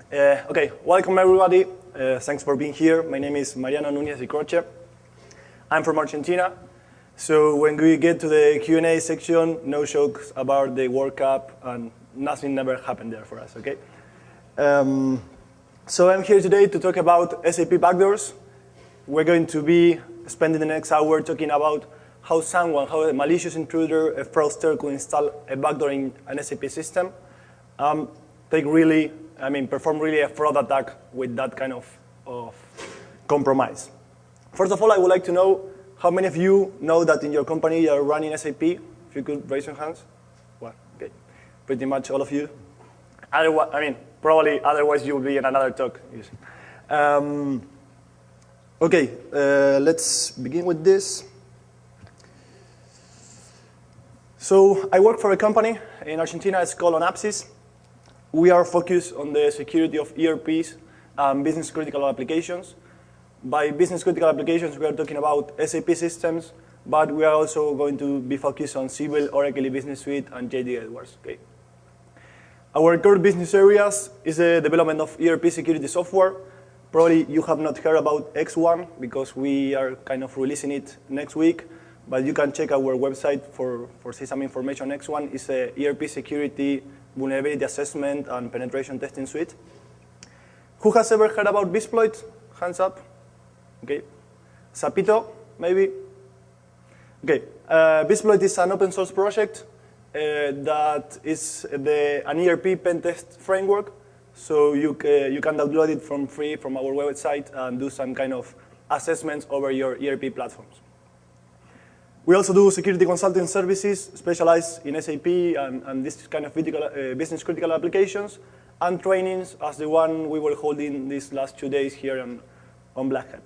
Okay, welcome everybody. Thanks for being here. My name is Mariano Nuñez de Croce. I'm from Argentina. So when we get to the Q&A section, no jokes about the World Cup, and nothing never happened there for us, okay? So I'm here today to talk about SAP Backdoors. We're going to be spending the next hour talking about how a malicious intruder, a fraudster, could install a backdoor in an SAP system, perform really a fraud attack with that kind of compromise. First of all, I would like to know how many of you know that in your company you are running SAP? If you could raise your hands. Well, okay, pretty much all of you. Probably otherwise you will be in another talk. Okay, let's begin with this. So I work for a company in Argentina. It's called Onapsis. We are focused on the security of ERPs and business-critical applications. By business-critical applications, we are talking about SAP systems, but we are also going to be focused on Siebel, Oracle Business Suite, and JD Edwards. Okay. Our core business areas is the development of ERP security software. Probably you have not heard about X1 because we are kind of releasing it next week. But you can check our website for see some information. Next one is a ERP security vulnerability assessment and penetration testing suite. Who has ever heard about Bizploit? Hands up. Okay. Sapito, maybe? Okay. Bizploit is an open source project that is an ERP pen test framework. So you can download it from free from our website and do some kind of assessments over your ERP platforms. We also do security consulting services specialized in SAP and this kind of business-critical applications, and trainings as the one we were holding these last 2 days here on Black Hat.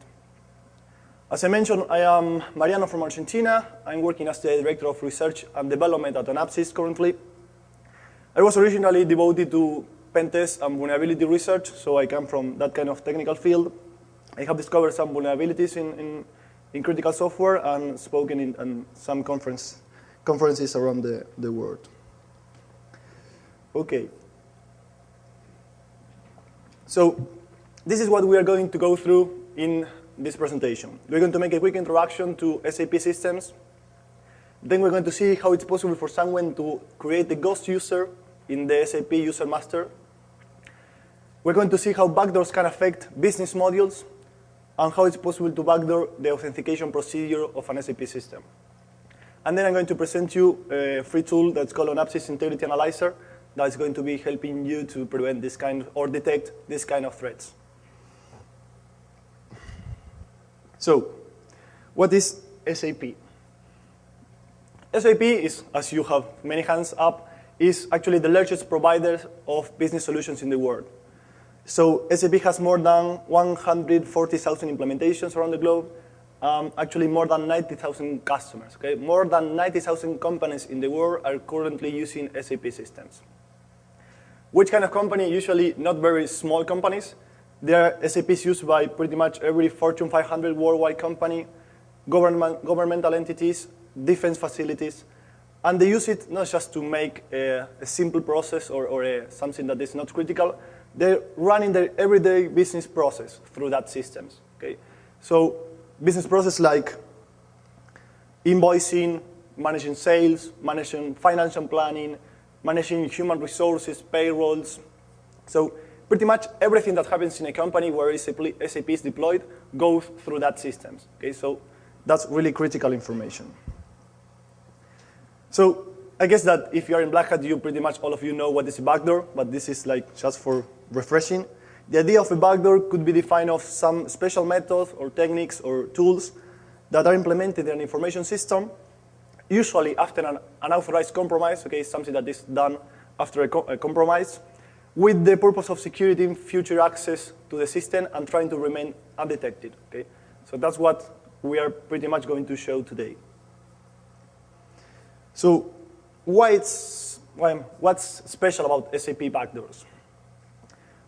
As I mentioned, I am Mariano from Argentina. I'm working as the Director of Research and Development at Onapsis currently. I was originally devoted to pen test and vulnerability research, so I come from that kind of technical field. I have discovered some vulnerabilities in critical software and spoken in some conferences around the world. Okay. So this is what we are going to go through in this presentation. We're going to make a quick introduction to SAP systems. Then we're going to see how it's possible for someone to create a ghost user in the SAP user master. We're going to see how backdoors can affect business modules, and how it's possible to backdoor the authentication procedure of an SAP system. And then I'm going to present you a free tool that's called Onapsis Integrity Analyzer that's going to be helping you to prevent this kind or detect this kind of threats. So, what is SAP? SAP is, as you have many hands up, is actually the largest provider of business solutions in the world. So SAP has more than 140,000 implementations around the globe, actually more than 90,000 customers. Okay? More than 90,000 companies in the world are currently using SAP systems. Which kind of company? Usually not very small companies. SAP is used by pretty much every Fortune 500 worldwide company, governmental entities, defense facilities, and they use it not just to make a simple process or something that is not critical. They're running their everyday business process through that systems. Okay? So business process like invoicing, managing sales, managing financial planning, managing human resources, payrolls. So pretty much everything that happens in a company where SAP is deployed goes through that systems. Okay? So that's really critical information. So I guess that if you're in Black Hat, pretty much all of you know what is a backdoor, but this is like just for refreshing. The idea of a backdoor could be defined of some special methods or techniques or tools that are implemented in an information system, usually after an unauthorized compromise, okay, something that is done after a compromise, with the purpose of securing future access to the system and trying to remain undetected. Okay? So that's what we are pretty much going to show today. So what's special about SAP Backdoors?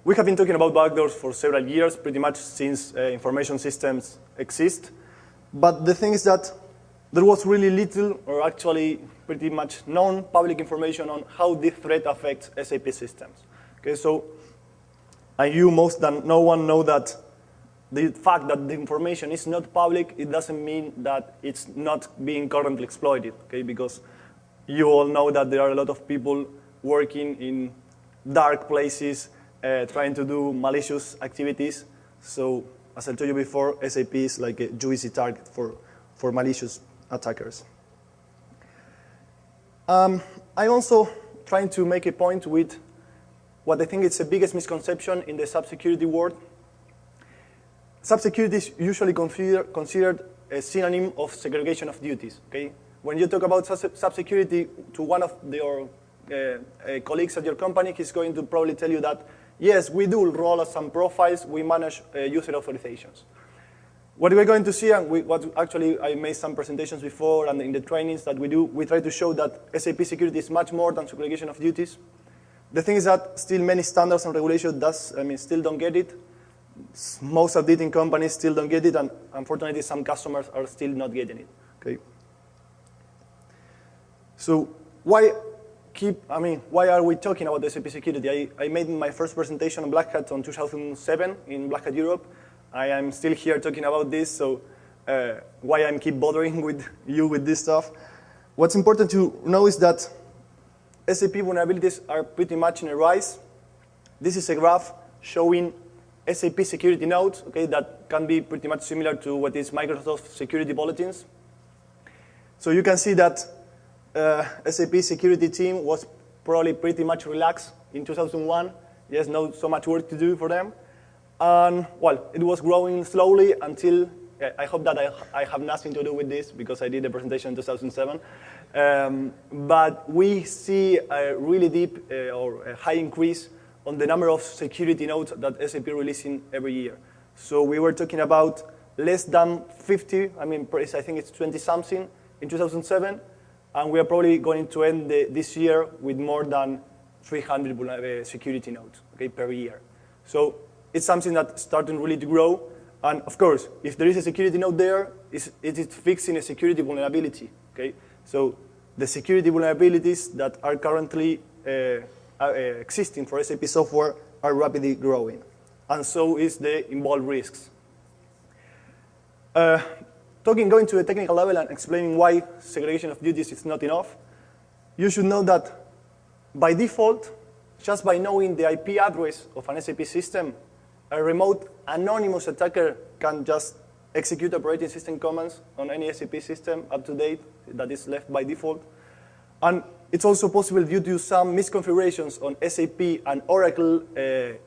We have been talking about backdoors for several years, pretty much since information systems exist. But the thing is that there was really little, or actually pretty much known public information on how this threat affects SAP systems. Okay, so And you, most than no one, know that the fact that the information is not public, it doesn't mean that it's not being currently exploited, okay? Because you all know that there are a lot of people working in dark places, trying to do malicious activities. So, as I told you before, SAP is like a juicy target for malicious attackers. I'm also trying to make a point with what I think is the biggest misconception in the SAP security world. SAP security is usually considered a synonym of segregation of duties. Okay? When you talk about SAP security to one of your colleagues at your company, he's going to probably tell you that, yes, we do roll some profiles, we manage user authorizations. What we're going to see, and what actually I made some presentations before, and in the trainings that we do, we try to show that SAP security is much more than segregation of duties. The thing is that still many standards and regulations still don't get it. Most of the leading companies still don't get it, and unfortunately some customers are still not getting it. Okay. So why are we talking about SAP security? I made my first presentation on Black Hat in 2007 in Black Hat Europe. I am still here talking about this, so why I keep bothering with you with this stuff. What's important to know is that SAP vulnerabilities are pretty much in a rise. This is a graph showing SAP security nodes, okay, that can be pretty much similar to what is Microsoft security bulletins. So you can see that SAP security team was probably pretty much relaxed in 2001. There's not so much work to do for them. And, well, it was growing slowly until, I hope that I have nothing to do with this because I did a presentation in 2007. But we see a really deep or a high increase on the number of security nodes that SAP releasing every year. So we were talking about less than 50, I think it's 20-something in 2007, and we are probably going to end this year with more than 300 security nodes, okay, per year. So it's something that's starting really to grow, and of course, if there is a security node there, it is fixing a security vulnerability, okay? So the security vulnerabilities that are currently existing for SAP software are rapidly growing, and so is the involved risks. Going to a technical level and explaining why segregation of duties is not enough, you should know that by default, just by knowing the IP address of an SAP system, a remote anonymous attacker can just execute operating system commands on any SAP system up to date that is left by default. And it's also possible due to some misconfigurations on SAP and Oracle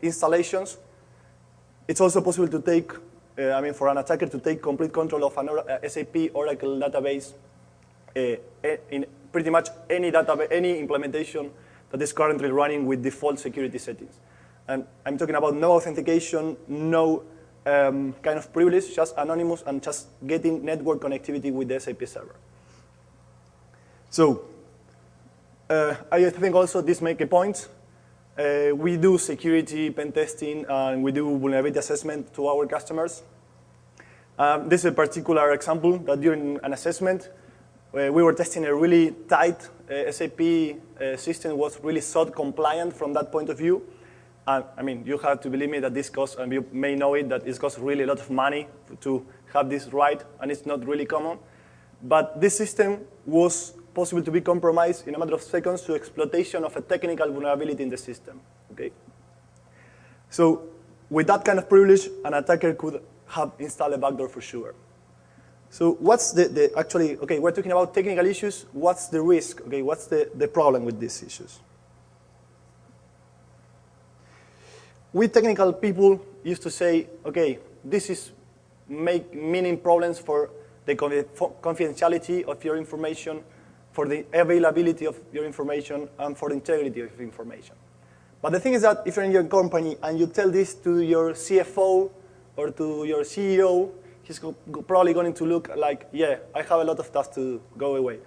installations. It's also possible to take, for an attacker to take complete control of an SAP Oracle database in pretty much any implementation that is currently running with default security settings. And I'm talking about no authentication, no kind of privilege, just anonymous and just getting network connectivity with the SAP server. So I think also this makes a point. We do security pen testing and we do vulnerability assessment to our customers. This is a particular example that during an assessment, we were testing a really tight SAP system, was really SOT compliant from that point of view. You have to believe me that this costs, and you may know it, that it costs really a lot of money to have this right, and it's not really common. But this system was possible to be compromised in a matter of seconds to exploitation of a technical vulnerability in the system. Okay? So with that kind of privilege, an attacker could have installed a backdoor for sure. So what's actually, okay, we're talking about technical issues. What's the risk? Okay, what's the problem with these issues? We technical people used to say, okay, this is meaning problems for the confidentiality of your information, for the availability of your information, and for the integrity of information. But the thing is that if you're in your company and you tell this to your CFO or to your CEO, he's probably going to look like, yeah, I have a lot of tasks to go away.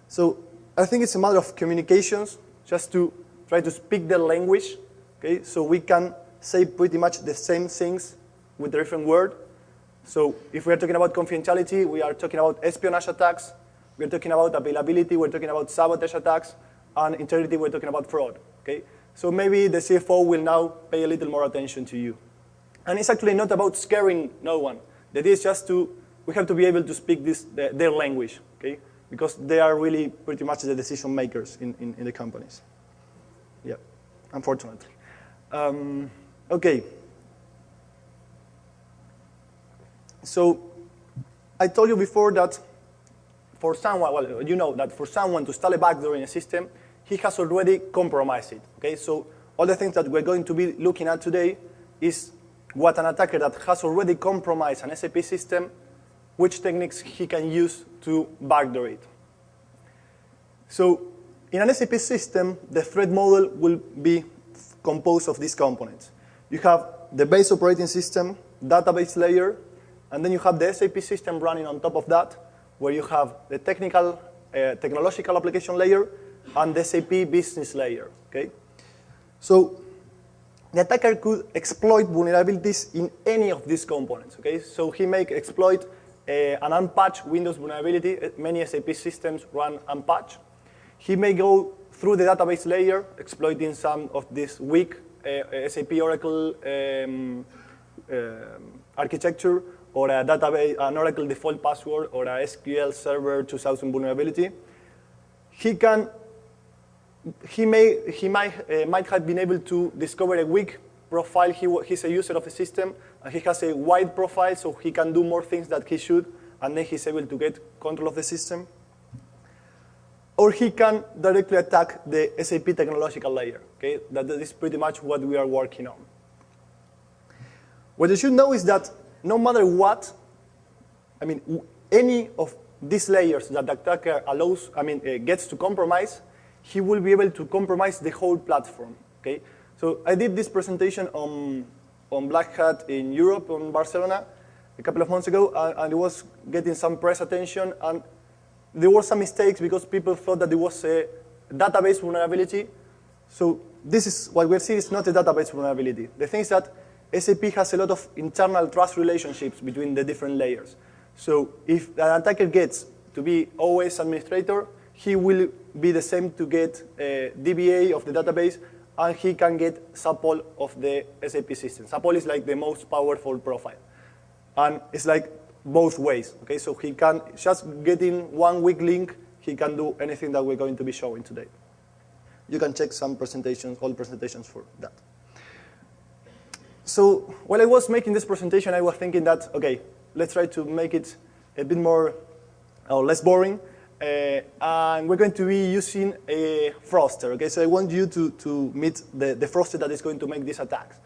So I think it's a matter of communications, just to try to speak their language, okay? So we can say pretty much the same things with a different word. So if we are talking about confidentiality, we are talking about espionage attacks. We're talking about availability. We're talking about sabotage attacks. And integrity, we're talking about fraud. Okay? So maybe the CFO will now pay a little more attention to you. And it's actually not about scaring no one. The idea is just we have to be able to speak their language, okay? Because they are really pretty much the decision makers in the companies. Yeah, unfortunately. Okay. So I told you before that for someone, well, you know that for someone to install a backdoor in a system, he has already compromised it, okay? So all the things that we're going to be looking at today is what an attacker that has already compromised an SAP system, which techniques he can use to backdoor it. So in an SAP system, the threat model will be composed of these components. You have the base operating system, database layer, and then you have the SAP system running on top of that, where you have the technological application layer and the SAP business layer, okay? So the attacker could exploit vulnerabilities in any of these components, okay? So he may exploit an unpatched Windows vulnerability. Many SAP systems run unpatched. He may go through the database layer, exploiting some of this weak SAP Oracle architecture, or a database, an Oracle default password, or a SQL Server 2000 vulnerability. He might have been able to discover a weak profile. He's a user of the system, and he has a wide profile, so he can do more things that he should, and then he's able to get control of the system. Or he can directly attack the SAP technological layer. Okay? That is pretty much what we are working on. What you should know is that no matter what, I mean, any of these layers that the attacker gets to compromise, he will be able to compromise the whole platform. Okay? So I did this presentation on Black Hat in Europe, in Barcelona, a couple of months ago, and it was getting some press attention. And there were some mistakes because people thought that it was a database vulnerability. So this is what we're seeing is not a database vulnerability. The thing is that SAP has a lot of internal trust relationships between the different layers. So if an attacker gets to be OS administrator, he will be the same to get a DBA of the database, and he can get SAPOL of the SAP system. SAPOL is like the most powerful profile. And it's like both ways. Okay? So he can, just getting one weak link, he can do anything that we're going to be showing today. You can check some presentations, old presentations for that. So while I was making this presentation, I was thinking that, okay, let's try to make it a bit more, or less boring. And we're going to be using a froster. Okay, so I want you to meet the froster that is going to make these attacks.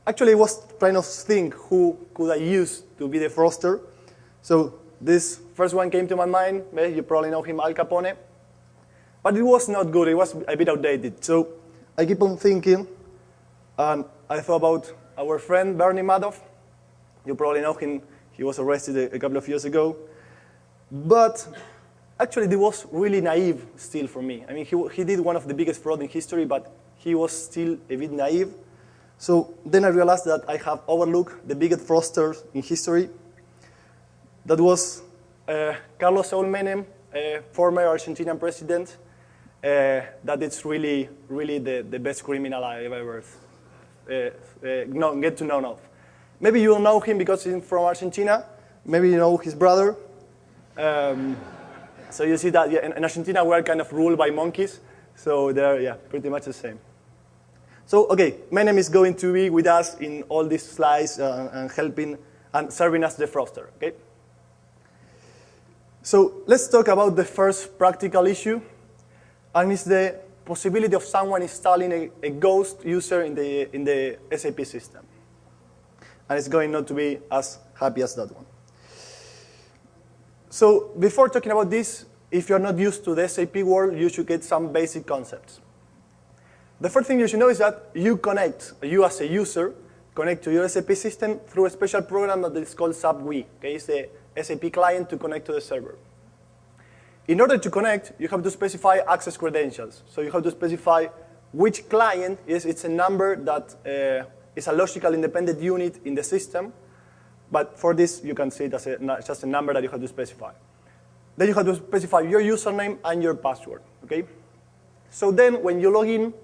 Actually, I was trying to think who could I use to be the froster. So this first one came to my mind. You probably know him, Al Capone. But it was not good. It was a bit outdated. So I keep on thinking, and I thought about our friend Bernie Madoff. You probably know him. He was arrested a couple of years ago. But actually, it was really naive still for me. I mean, he did one of the biggest fraud in history, but he was still a bit naive. So then I realized that I have overlooked the biggest fraudsters in history. That was Carlos Saúl Menem, former Argentinian president. That it's really, really the best criminal I've ever get to know of. Maybe you will know him because he's from Argentina. Maybe you know his brother. So you see that in Argentina we're kind of ruled by monkeys. So they're pretty much the same. So okay, Menem is going to be with us in all these slides and helping and serving as the froster. Okay. So let's talk about the first practical issue, and it's the possibility of someone installing a ghost user in the SAP system. And it's going not to be as happy as that one. So before talking about this, if you're not used to the SAP world, you should get some basic concepts. The first thing you should know is that you as a user, connect to your SAP system through a special program that is called SAP GUI. Okay? It's the SAP client to connect to the server. In order to connect, you have to specify access credentials. So you have to specify which client is. It's a number that is a logical independent unit in the system. But for this, you can see it as just a number that you have to specify. Then you have to specify your username and your password. Okay? So then when you log in,